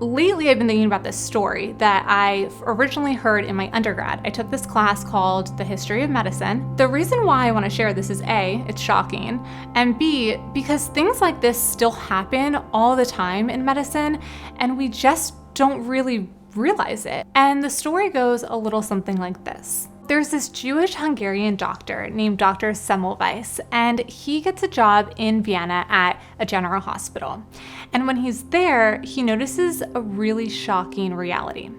lately I've been thinking about this story that I originally heard in my undergrad. I took this class called The History of Medicine. The reason why I want to share this is A, it's shocking, and B, because things like this still happen all the time in medicine, and we just don't really realize it. And the story goes a little something like this. There's this Jewish-Hungarian doctor named Dr. Semmelweis, and he gets a job in Vienna at a general hospital. And when he's there, he notices a really shocking reality.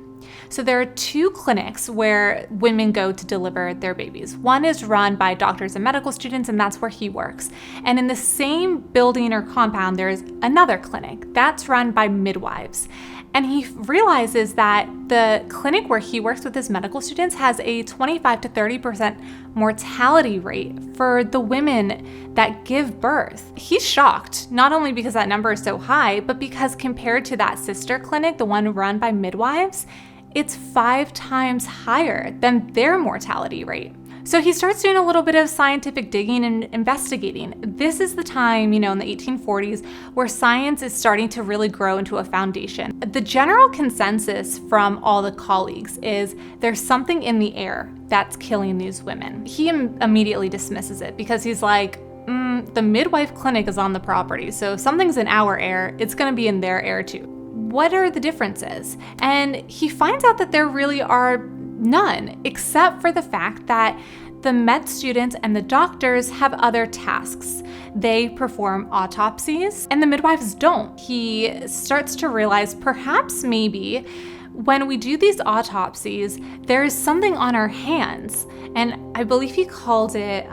So there are 2 clinics where women go to deliver their babies. One is run by doctors and medical students, and that's where he works. And in the same building or compound, there's another clinic that's run by midwives. And he realizes that the clinic where he works with his medical students has a 25 to 30% mortality rate for the women that give birth. He's shocked, not only because that number is so high, but because compared to that sister clinic, the one run by midwives, it's 5 times higher than their mortality rate. So he starts doing a little bit of scientific digging and investigating. This is the time, in the 1840s, where science is starting to really grow into a foundation. The general consensus from all the colleagues is there's something in the air that's killing these women. He immediately dismisses it because he's like, the midwife clinic is on the property, so if something's in our air, it's gonna be in their air too. What are the differences? And he finds out that there really are none, except for the fact that the med students and the doctors have other tasks. They perform autopsies and the midwives don't. He starts to realize perhaps maybe when we do these autopsies, there is something on our hands. And I believe he called it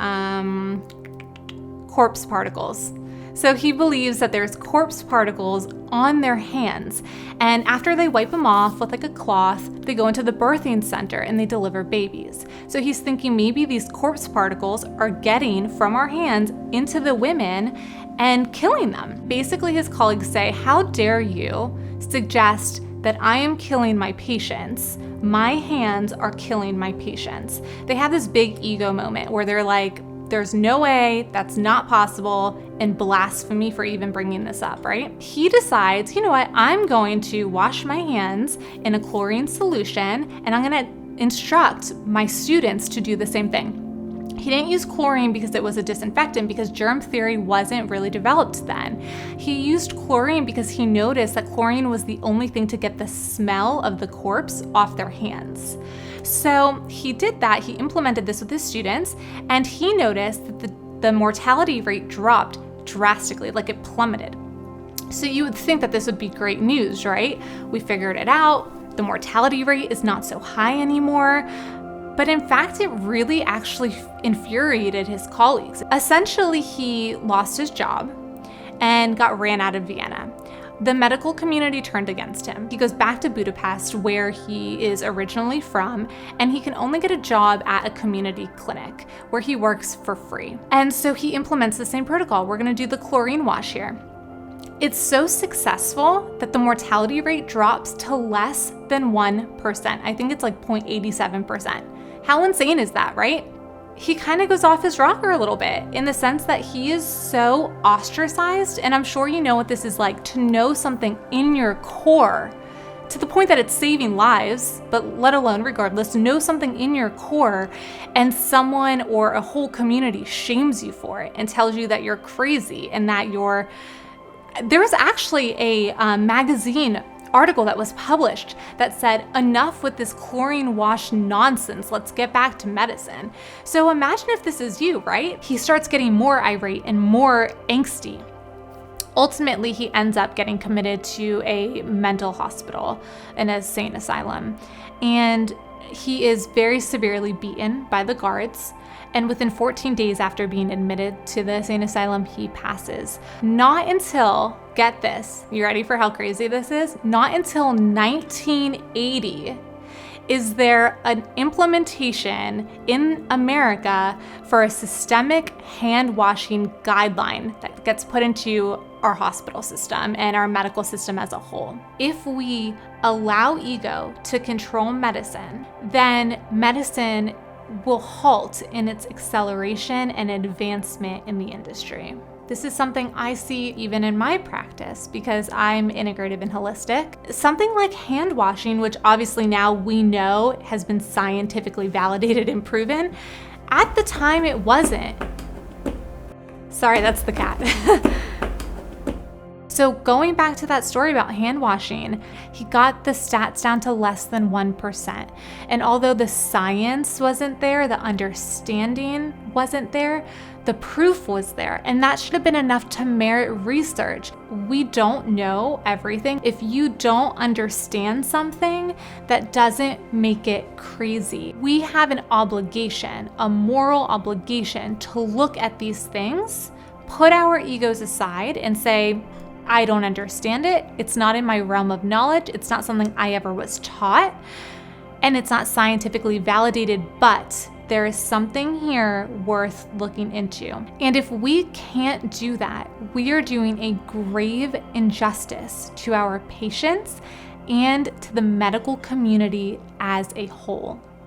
corpse particles. So he believes that there's corpse particles on their hands. And after they wipe them off with like a cloth, they go into the birthing center and they deliver babies. So he's thinking maybe these corpse particles are getting from our hands into the women and killing them. Basically, his colleagues say, how dare you suggest that I am killing my patients? My hands are killing my patients. They have this big ego moment where they're like, there's no way, that's not possible, and blasphemy for even bringing this up, right? He decides, you know what, I'm going to wash my hands in a chlorine solution, and I'm gonna instruct my students to do the same thing. He didn't use chlorine because it was a disinfectant, because germ theory wasn't really developed then. He used chlorine because he noticed that chlorine was the only thing to get the smell of the corpse off their hands. So he did that, he implemented this with his students, and he noticed that the mortality rate dropped drastically, like it plummeted. So you would think that this would be great news, right? We figured it out, the mortality rate is not so high anymore. But in fact, it really actually infuriated his colleagues. Essentially, he lost his job and got ran out of Vienna. The medical community turned against him. He goes back to Budapest, where he is originally from, and he can only get a job at a community clinic where he works for free. And so he implements the same protocol. We're gonna do the chlorine wash here. It's so successful that the mortality rate drops to less than 1%. I think it's like 0.87%. How insane is that, right? He kind of goes off his rocker a little bit in the sense that he is so ostracized, and I'm sure you know what this is like, to know something in your core to the point that it's saving lives, but let alone regardless, to know something in your core and someone or a whole community shames you for it and tells you that you're crazy and that there was actually a magazine article that was published that said, enough with this chlorine wash nonsense, let's get back to medicine. So imagine if this is you, right? He starts getting more irate and more angsty. Ultimately, he ends up getting committed to a mental hospital, an insane asylum. And he is very severely beaten by the guards. And within 14 days after being admitted to the insane asylum, he passes. Not until, get this, you ready for how crazy this is? Not until 1980 is there an implementation in America for a systemic hand washing guideline that gets put into our hospital system and our medical system as a whole. If we allow ego to control medicine, then medicine will halt in its acceleration and advancement in the industry. This is something I see even in my practice because I'm integrative and holistic. Something like hand washing, which obviously now we know has been scientifically validated and proven, at the time it wasn't. Sorry, that's the cat. So going back to that story about hand washing, he got the stats down to less than 1%. And although the science wasn't there, the understanding wasn't there, the proof was there. And that should have been enough to merit research. We don't know everything. If you don't understand something, that doesn't make it crazy. We have an obligation, a moral obligation to look at these things, put our egos aside and say, I don't understand it. It's not in my realm of knowledge. It's not something I ever was taught. And it's not scientifically validated, but there is something here worth looking into. And if we can't do that, we are doing a grave injustice to our patients and to the medical community as a whole.